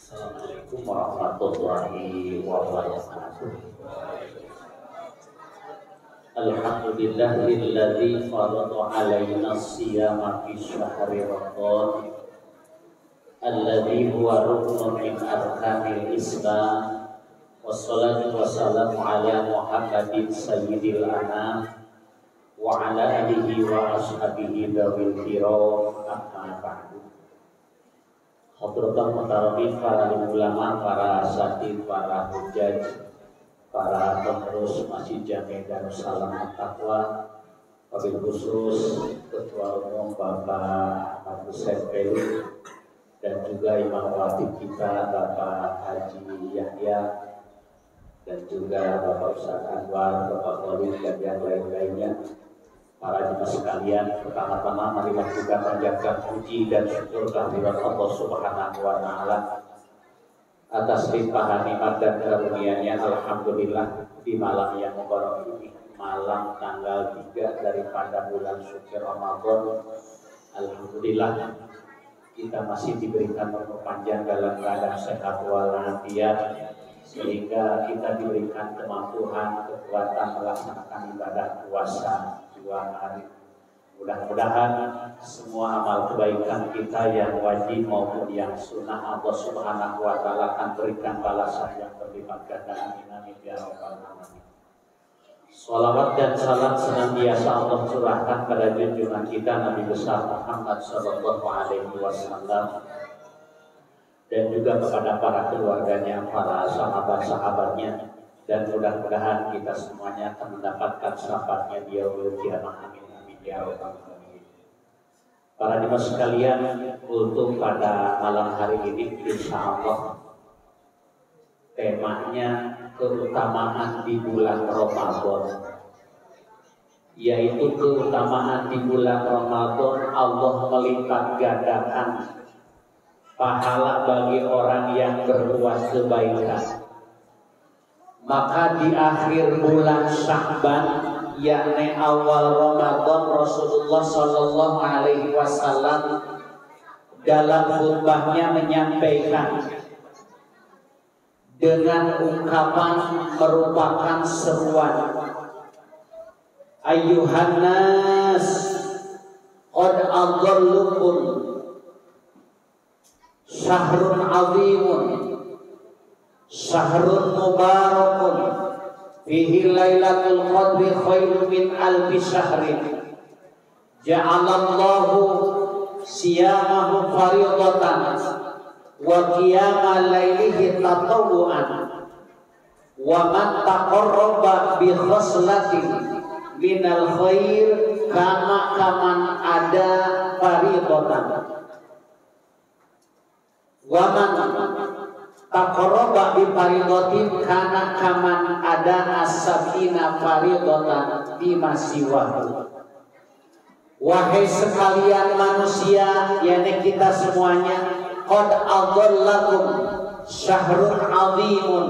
Assalamualaikum warahmatullahi wabarakatuh. Alhamdulillahilladzi farada alaina as-siyama fi syahri Ramadan alladzi huwa ruknun min arkanil Islam. Wassalatu wassalamu ala Muhammadin sayyidil anam wa ala alihi wa ashabihi dzawil kiram, amma ba'du. Hadratul mutawakkil, para ulama, para asatidz, para hujjaj, para pengurus Masjid Jami Darussalam At-Taqwa, wabil khusus Ketua Umum Bapak Ahmad Hussein Pelu, dan juga Imam Khatib kita Bapak Haji Yahya, dan juga Bapak Ustaz Anwar, Bapak Khalid, dan yang lain-lainnya. Para jemaah sekalian, pertama-tama marilah kita panjatkan puji dan syukur kehadirat Allah Subhanahu wa Ta'ala atas limpahan nikmat dan karunia-Nya. Alhamdulillah, di malam yang mubarak ini, malam tanggal 3 daripada bulan suci Ramadan, alhamdulillah kita masih diberikan umur panjang dalam keadaan sehat walafiat, sehingga kita diberikan kemampuan, kekuatan melaksanakan ibadah puasa 2 hari. Mudah-mudahan semua amal kebaikan kita yang wajib maupun yang sunnah Allah Subhanahu wa Ta'ala akan berikan balasan yang berlipat ganda. Amin amin ya rabbal alamin. Shalawat dan salam senantiasa Allah curahkan pada junjungan kita Nabi besar Muhammad sallallahu alaihi wasallam, dan juga kepada para keluarganya, para sahabat-sahabatnya, dan mudah-mudahan kita semuanya akan mendapatkan syafaatnya di yaumil qiyamah. Amin amin ya rabbal alamin. Para jemaah sekalian, untuk pada malam hari ini insyaallah temanya keutamaan di bulan Ramadan, yaitu keutamaan di bulan Ramadan Allah melipat gandakan pahala bagi orang yang berbuat kebaikan. Maka di akhir bulan Sya'ban, yakni awal Ramadan, Rasulullah Sallallahu Alaihi Wasallam dalam khutbahnya menyampaikan dengan ungkapan merupakan seruan, Ayyuhan nas, qad adallukum syahrun azimun, syahrun mubarakun, fihi lailatul qadri khairun min alfi syahrin, ja'alallahu siyamahu faridatan wa qiyama lailihi tatawuan, wa man taqarraba bi khoslatin minal khair kama kaman ada faridatan, wa man taqarraba bi faridatin kana kaman ada asabina faridatan bima siwahu. Wahai sekalian manusia, yakni kita semuanya, qad adallakum syahrun azimun,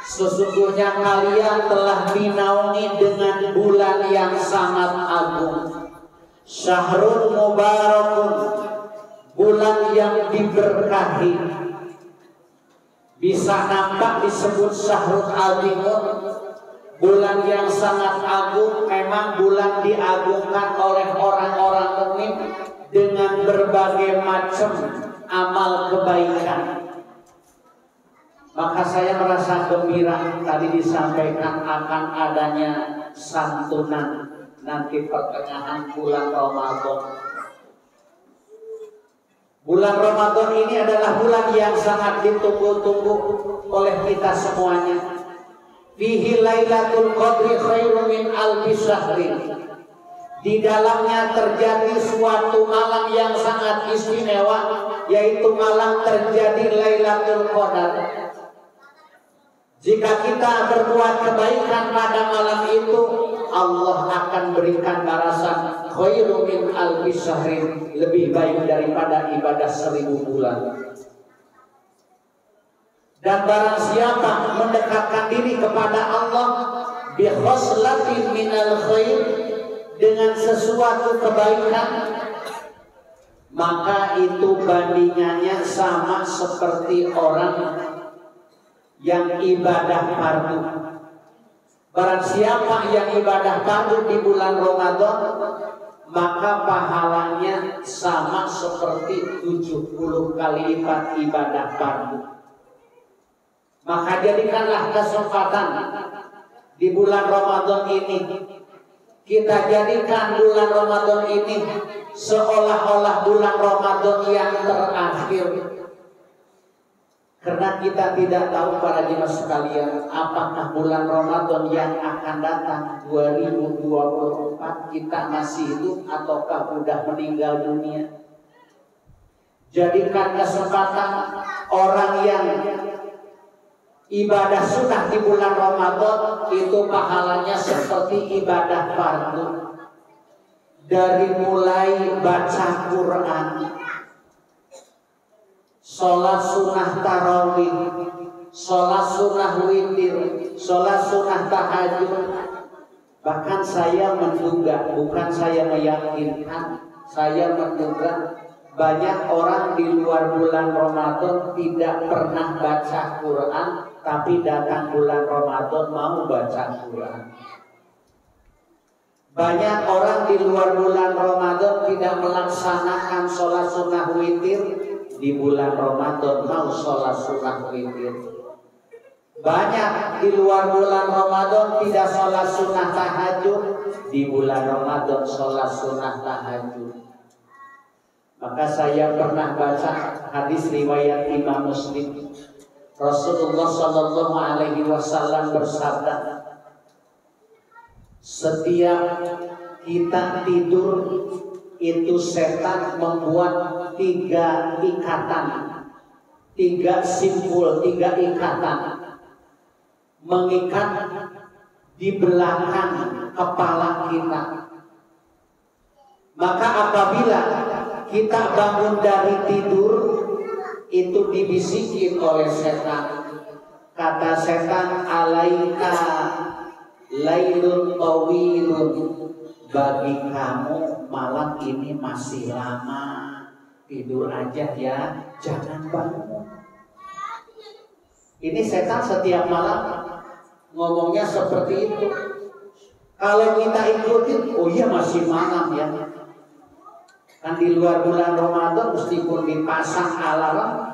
sesungguhnya kalian telah dinaungi dengan bulan yang sangat agung. Syahrun mubarakun, bulan yang diberkahi. Bisa nampak disebut syahrul azimun, bulan yang sangat agung. Memang bulan diagungkan oleh orang-orang mukmin dengan berbagai macam amal kebaikan. Maka saya merasa gembira tadi disampaikan akan adanya santunan nanti pertengahan bulan Ramadan. Bulan Ramadan ini adalah bulan yang sangat ditunggu-tunggu oleh kita semuanya. Fihi lailatul qadri khairun min alfi syahrin. Di dalamnya terjadi suatu malam yang sangat istimewa, yaitu malam terjadi Lailatul Qadar. Jika kita berbuat kebaikan pada malam itu, Allah akan berikan balasan khairun min alfi syahrin, lebih baik daripada ibadah 1000 bulan. Dan barang siapa mendekatkan diri kepada Allah bi khoslatin minal khair, dengan sesuatu kebaikan, maka itu bandingannya sama seperti orang yang ibadah fardu. Barang siapa yang ibadah fardu di bulan Ramadan, maka pahalanya sama seperti 70 kali lipat ibadah fardu. Maka jadikanlah kesempatan di bulan Ramadan ini, kita jadikan bulan Ramadan ini seolah-olah bulan Ramadan yang terakhir. Karena kita tidak tahu para jemaah sekalian, apakah bulan Ramadan yang akan datang 2024 kita masih hidup ataukah sudah meninggal dunia. Jadikan kesempatan orang yang ibadah sunnah di bulan Ramadan itu pahalanya seperti ibadah fardu. Dari mulai baca Quran, sholat sunnah tarawih, sholat sunnah witir, sholat sunnah tahajud. Bahkan saya menduga, bukan saya meyakinkan, saya menduga banyak orang di luar bulan Ramadan tidak pernah baca Quran, tapi datang bulan Ramadan mau baca Quran. Banyak orang di luar bulan Ramadan tidak melaksanakan sholat sunnah witir, di bulan Ramadan mau sholat sunnah witir. Banyak di luar bulan Ramadan tidak sholat sunnah tahajud, di bulan Ramadan sholat sunnah tahajud. Maka saya pernah baca hadis riwayat Imam Muslim. Rasulullah Shallallahu Alaihi Wasallam bersabda, setiap kita tidur itu setan membuat 3 ikatan, 3 simpul, 3 ikatan, mengikat di belakang kepala kita. Maka apabila kita bangun dari tidur, itu dibisikin oleh setan. Kata setan, alaika lailun tawilun, bagi kamu malam ini masih lama, tidur aja ya, jangan bangun. Ini setan setiap malam ngomongnya seperti itu. Kalau kita ikutin, oh iya masih malam ya. Kan di luar bulan Ramadan meskipun dipasang alarm,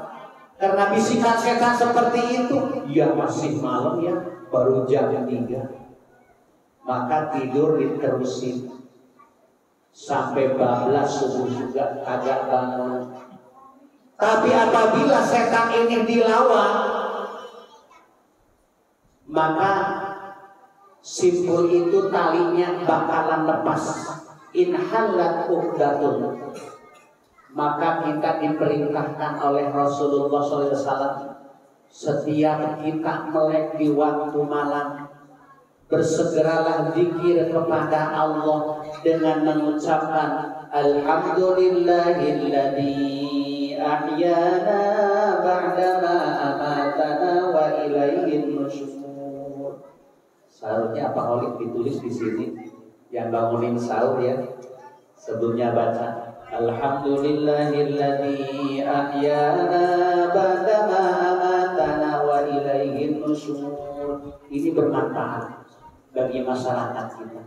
karena bisikan setan seperti itu, ya masih malam ya, baru jam 3. Maka tidur diterusin sampai bablas subuh juga agak bangun. Tapi apabila setan ini dilawan, maka simpul itu talinya bakalan lepas. Inhalat uqdatun. Maka kita diperintahkan oleh Rasulullah SAW, setiap kita melek di waktu malam, bersegeralah zikir kepada Allah dengan mengucapkan Alhamdulillahilladzi ahyana ba'dama amatana wa ilaihin nusyur. Seharusnya apa Holik ditulis di sini, yang bangunin sahur ya, sebelumnya baca Alhamdulillahilladzi ahyana ba'dama amatana wa ilaihin nusyur. Ini bermanfaat bagi masyarakat kita.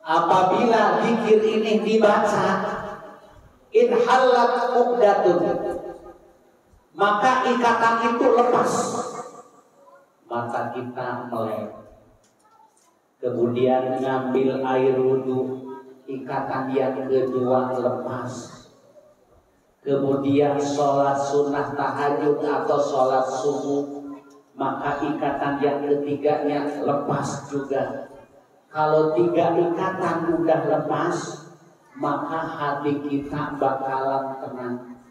Apabila zikir ini dibaca, inhalat uqdatun, maka ikatan itu lepas, maka kita melek. Kemudian ngambil air wudhu, ikatan yang kedua lepas. Kemudian sholat sunnah tahajud atau sholat subuh, maka ikatan yang ketiganya lepas juga. Kalau 3 ikatan udah lepas, maka hati kita bakalan tenang.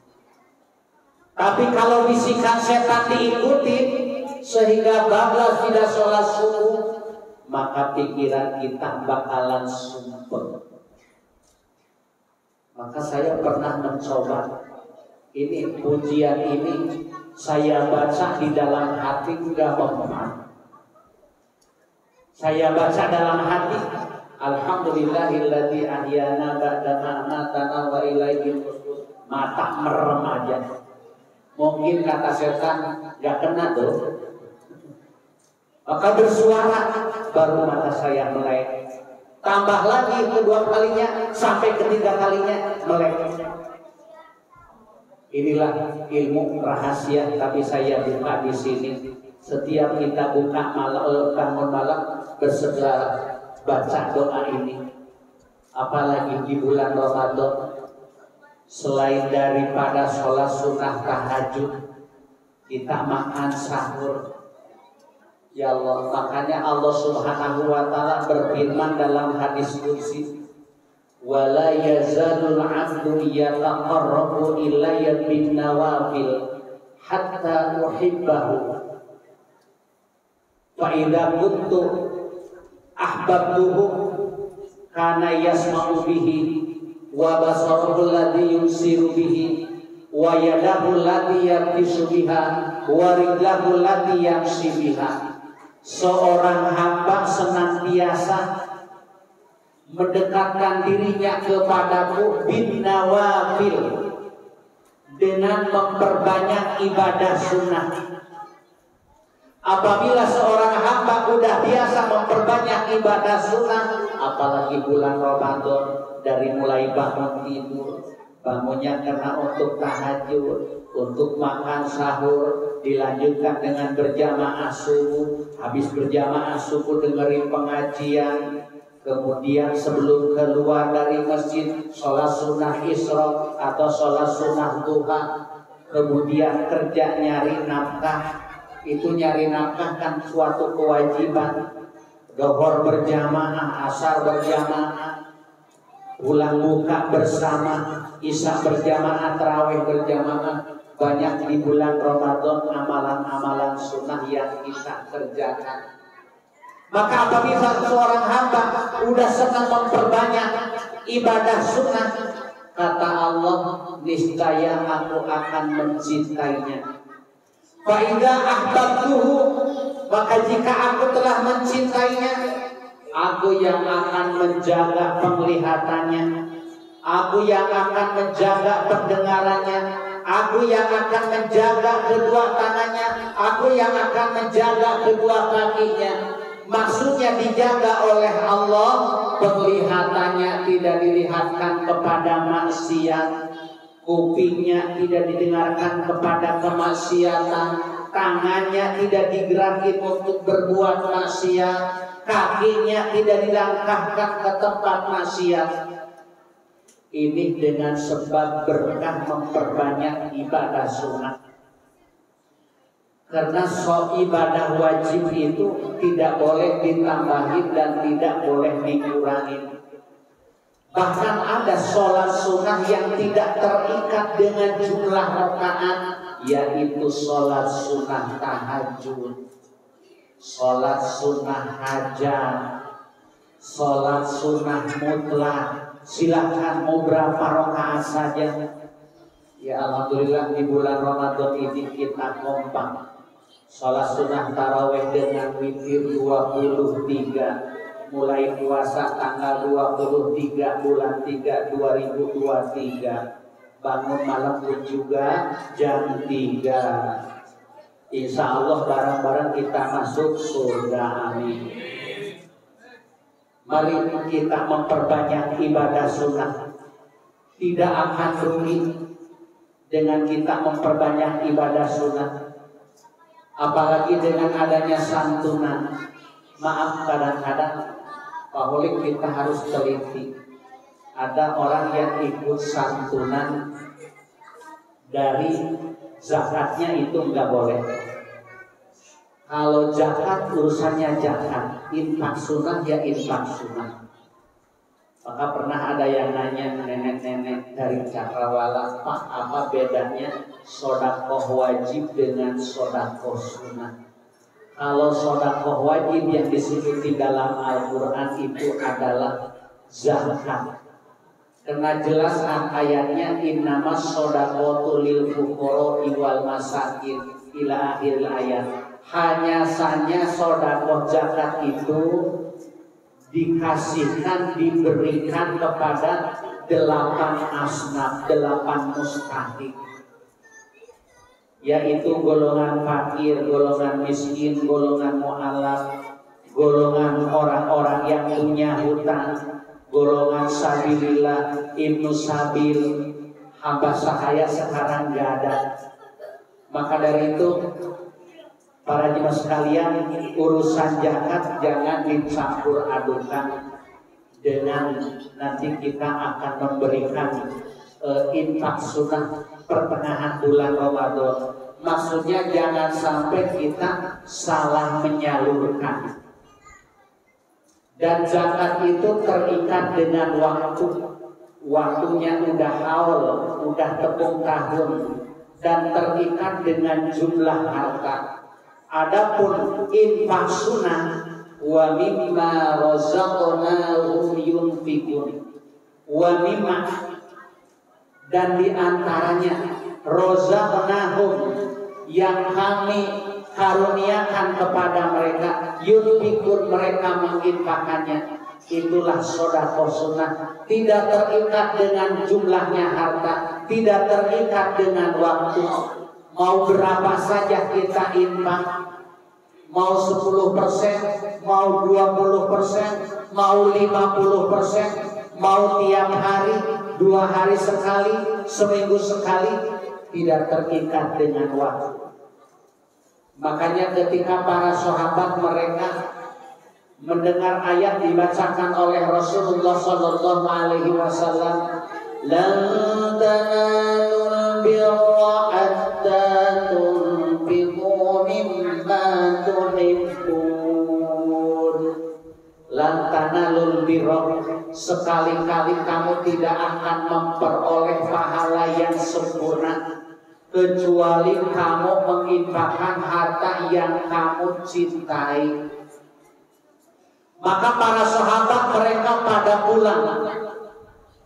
Tapi kalau bisikan setan diikuti sehingga bablas tidak sholat subuh, maka pikiran kita bakalan sumpah. Maka saya pernah mencoba ini, pujian ini saya baca di dalam hati, udah mempan. Saya baca dalam hati, Alhamdulillahilladzi ahyana ba'dama amatana wa ilaihin nusyur. mata merem aja. Mungkin kata setan gak kena tuh. Maka bersuara, baru mata saya melek. Tambah lagi kedua kalinya sampai ketiga kalinya melek. Inilah ilmu rahasia, tapi saya buka di sini. Setiap kita buka malam, bangun malam, bersegera baca doa ini. Apalagi di bulan Ramadan, selain daripada sholat sunnah tahajud, kita makan sahur. Ya Allah, makanya Allah Subhanahu wa taala berfirman dalam hadis qudsi, "Wala yazalul 'abdu yataqarrabu ilayya bin nawafil hatta uhibbahu. Fa idza kuntu ahbabtuhu kana yasma'u bihi wa basaruhu alladhi yubsiru bihi wa yadahu allati yabtishu biha wa rijluhu allati yamshi biha." Seorang hamba senantiasa mendekatkan dirinya kepadaku bin nawafil, dengan memperbanyak ibadah sunnah. Apabila seorang hamba sudah biasa memperbanyak ibadah sunnah, apalagi bulan Ramadan, dari mulai bangun tidur, bangunnya karena untuk tahajud, untuk makan sahur, dilanjutkan dengan berjamaah subuh, habis berjamaah subuh dengerin pengajian, kemudian sebelum keluar dari masjid sholat sunnah isra atau sholat sunnah duha, kemudian kerja nyari nafkah. Itu nyari nafkah kan suatu kewajiban. Dhuhr berjamaah, asar berjamaah, pulang buka bersama, isya berjamaah, tarawih berjamaah. Banyak di bulan Ramadan amalan-amalan sunnah yang kita kerjakan. Maka apabila seorang hamba udah senang memperbanyak ibadah sunnah, kata Allah, niscaya aku akan mencintainya. Fa idza ahbabtuhu, maka jika aku telah mencintainya, aku yang akan menjaga penglihatannya, aku yang akan menjaga pendengarannya, aku yang akan menjaga kedua tangannya, aku yang akan menjaga kedua kakinya. Maksudnya dijaga oleh Allah, penglihatannya tidak dilihatkan kepada maksiat, kupingnya tidak didengarkan kepada kemaksiatan, tangannya tidak digerakin untuk berbuat maksiat, kakinya tidak dilangkahkan ke tempat maksiat. Ini dengan sebab berkah memperbanyak ibadah sunnah. Karena ibadah wajib itu tidak boleh ditambahin dan tidak boleh dikurangi. Bahkan ada sholat sunnah yang tidak terikat dengan jumlah rakaat, yaitu sholat sunnah tahajud, sholat sunnah hajat, sholat sunnah mutlak. Silahkan mau berapa rakaat saja. Ya alhamdulillah di bulan Ramadan ini kita kompak. Sholat sunnah tarawih dengan witir 23, mulai puasa tanggal 23 bulan 3 2023. Bangun malam pun juga jam 3. Insya Allah bareng-bareng kita masuk surga, amin. Mari kita memperbanyak ibadah sunnah. Tidak akan rugi dengan kita memperbanyak ibadah sunnah. Apalagi dengan adanya santunan. Maaf, kadang-kadang Pak Holik kita harus teliti. Ada orang yang ikut santunan dari zakatnya itu nggak boleh. Kalau zakat urusannya zakat, infak sunnah ya infak sunnah. Maka pernah ada yang nanya nenek-nenek dari Cakrawala, Pak, apa bedanya sedekah wajib dengan sedekah sunnah? Kalau sedekah wajib yang disebut di dalam Al-Quran itu adalah zakat. Karena jelas ayatnya innamas shadaqatu lil fuqara wal masakin ila akhir ayat. Hanya saja sedekah zakat itu dikasihkan, diberikan kepada 8 asnaf, 8 mustahik, yaitu golongan fakir, golongan miskin, golongan mu'alaf, golongan orang-orang yang punya hutang, golongan sabilillah, ibnu sabil, hamba sahaya sekarang gak ada. Maka dari itu para jemaah sekalian, urusan zakat jangan dicampur adukan dengan nanti kita akan memberikan infak sunnah pertengahan bulan Ramadan. Maksudnya jangan sampai kita salah menyalurkan. Dan zakat itu terikat dengan waktu. Waktunya udah haul, udah tepung tahun, dan terikat dengan jumlah harta. Adapun infak sunnah, wa mimma razaqnahum yunfiqun, wa mimma, dan diantaranya razaqnahum, yang kami karuniakan kepada mereka, yunfiqun, mereka menginfakannya. Itulah sedekah sunnah, tidak terikat dengan jumlahnya harta, tidak terikat dengan waktu. Mau berapa saja kita infak, mau 10%, mau 20%, mau 50%, mau tiap hari, 2 hari sekali, seminggu sekali, tidak terikat dengan waktu. Makanya ketika para sahabat mereka mendengar ayat dibacakan oleh Rasulullah sallallahu alaihi wasallam, lan tanalul birra hatta tunfiqu mimma tuhibbun. Lan tanalul birra, sekali-kali kamu tidak akan memperoleh pahala yang sempurna kecuali kamu menginfakkan harta yang kamu cintai. Maka para sahabat mereka pada pulang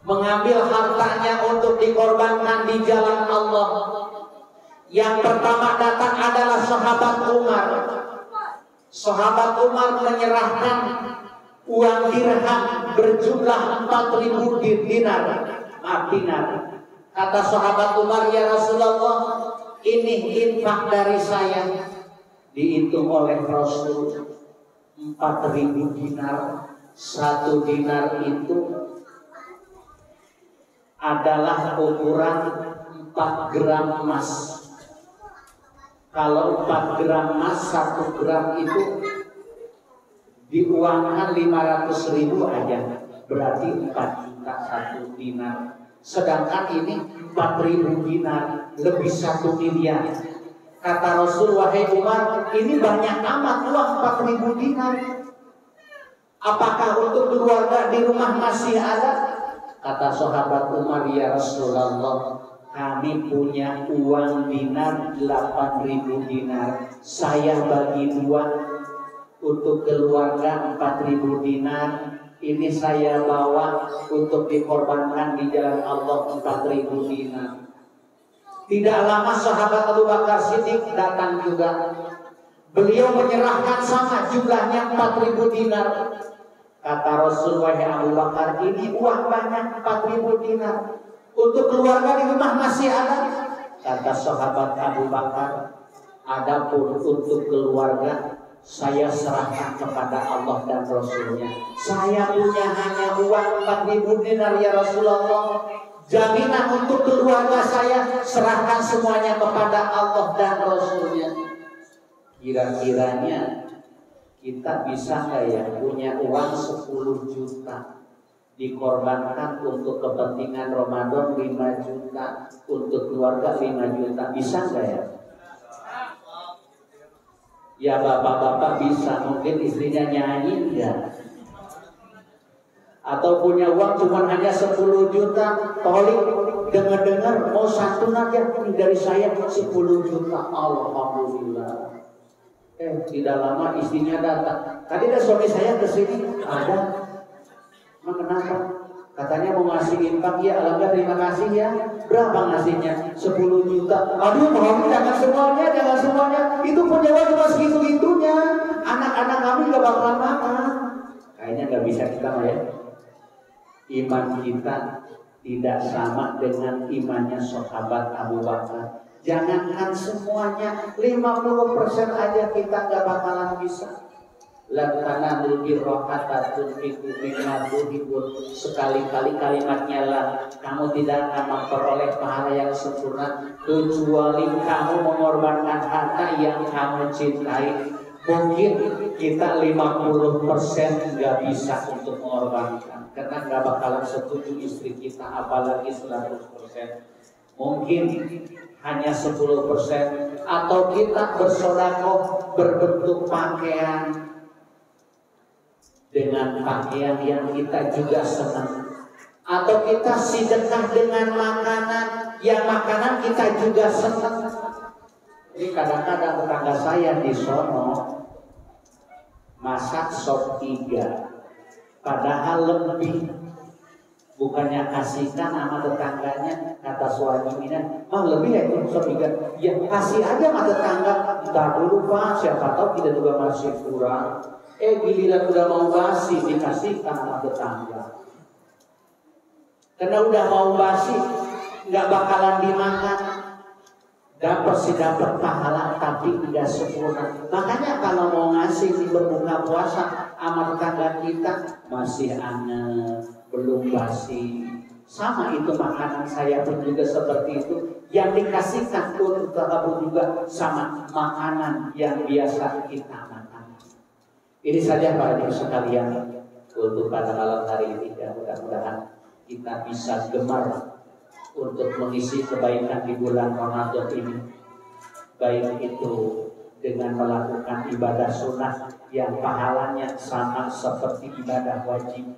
mengambil hartanya untuk dikorbankan di jalan Allah. Yang pertama datang adalah sahabat Umar. Sahabat Umar menyerahkan uang dirham berjumlah 4.000 dinar. Kata sahabat Umar, ya Rasulullah, ini infak dari saya. Dihitung oleh Rasul 4.000 dinar. 1 dinar itu adalah ukuran 4 gram emas. Kalau 4 gram emas, 1 gram itu diuangkan 500.000 aja, berarti 4 juta 1 dinar. Sedangkan ini 4.000 dinar, lebih 1 miliar. Kata Rasul, wahai Umar, ini banyak amat uang 4.000 dinar. Apakah untuk keluarga di rumah masih ada? Kata sahabat Umar, ya Rasulullah, kami punya uang dinar 8.000 dinar. Saya bagi 2 untuk keluarga 4.000 dinar. Ini saya bawa untuk dikorbankan di jalan Allah 4.000 dinar. Tidak lama sahabat Abu Bakar Siddiq datang juga. Beliau menyerahkan sama jumlahnya 4.000 dinar. Kata Rasul, wahai Abu Bakar, ini uang banyak 4.000 dinar. Untuk keluarga di rumah masih ada. Kata sahabat Abu Bakar, adapun untuk keluarga saya serahkan kepada Allah dan Rasulnya. Saya punya hanya uang 4.000 dinar ya Rasulullah. Jaminan untuk keluarga saya serahkan semuanya kepada Allah dan Rasulnya. Kira-kiranya kita bisa nggak ya punya uang 10 juta dikorbankan untuk kepentingan Ramadan 5 juta, untuk keluarga 5 juta, bisa nggak ya? Ya bapak-bapak bisa, mungkin istrinya nyanyi enggak? Atau punya uang cuma hanya 10 juta, tolik, dengar-dengar mau santun aja dari saya 10 juta, alhamdulillah. Tidak lama istrinya datang. Tadi ada suami saya kesini, ada. Kenapa? Katanya mau ngasih infak, ya alhamdulillah terima kasih ya. Berapa ngasihnya? 10 juta. Aduh, mohon jangan semuanya. Itu punya uang cuma segitu-gitunya. Anak-anak kami gak bakalan makan. Kayaknya gak bisa kita ya. Iman kita tidak sama dengan imannya sahabat Abu Bakar. Jangankan semuanya, 50% aja kita gak bakalan bisa. Lan tanadul birra hatta tunfiqu mimma tuhibbun. Sekali-kali kalimatnya lah, kamu tidak akan memperoleh pahala yang sempurna kecuali kamu mengorbankan harta yang kamu cintai. Mungkin kita 50% nggak bisa untuk mengorbankan karena nggak bakalan setuju istri kita, apalagi 100%. Mungkin hanya 10%, atau kita bersedekah berbentuk pakaian dengan pakaian yang kita juga senang, atau kita sedekah dengan makanan yang makanan kita juga senang. Ini kadang-kadang tetangga saya di sono masak sop iga, padahal lebih, bukannya kasihkan sama tetangganya, kata suaminya, lebih ya itu sop iga, ya kasih aja sama tetangga, entar dulu Pak, siapa tahu kita juga masih kurang. Giliran udah mau basi dikasihkan sama tetangga, karena udah mau basi nggak bakalan dimakan. Dapat pahala tapi tidak sempurna. Makanya kalau mau ngasih di berbuka puasa sama tetangga kita masih anget, belum basi. Sama itu makanan saya pun juga seperti itu. Yang dikasihkan untuk tetangga juga sama makanan yang biasa kita makan. Ini saja Bapak Ibu sekalian untuk pada malam hari ini. Ya, mudah-mudahan kita bisa gemar untuk mengisi kebaikan di bulan Ramadan ini, baik itu dengan melakukan ibadah sunnah yang pahalanya sama seperti ibadah wajib.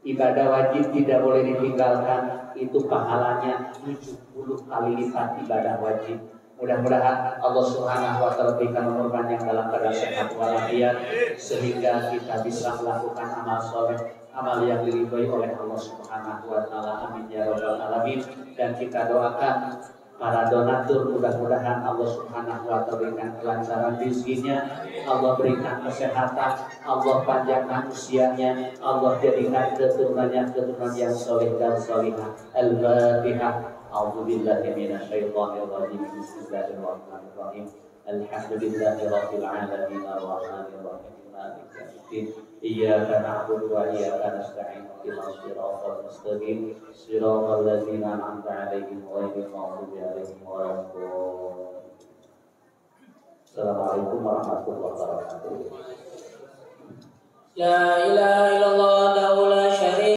Ibadah wajib tidak boleh ditinggalkan, itu pahalanya 70 kali lipat ibadah wajib. Mudah-mudahan Allah Subhanahu wa Ta'ala berikan umur panjang dalam keadaan sehat walafiat sehingga kita bisa melakukan amal soleh, amal yang diridhoi oleh Allah Subhanahu wa Ta'ala. Amin ya rabbal alamin. Dan kita doakan para donatur, mudah-mudahan Allah Subhanahu wa Ta'ala berikan kelancaran rezekinya, Allah berikan kesehatan, Allah panjangkan usianya, Allah jadikan keturunannya keturunan yang soleh dan solihah. Al-Fatihah. A'udzubillahi minasyaitonir rajim. Bismillahirrahmanirrahim. Alhamdulillahi rabbil alamin arrahmanir rahim maliki yaumiddin. Iyyaka na'budu wa iyyaka nasta'in. Ihdinas siratal mustaqim. Siratal ladzina an'amta 'alaihim ghairil maghdubi 'alaihim waladdallin. Assalamualaikum warahmatullahi wabarakatuh. La ilaha illallah.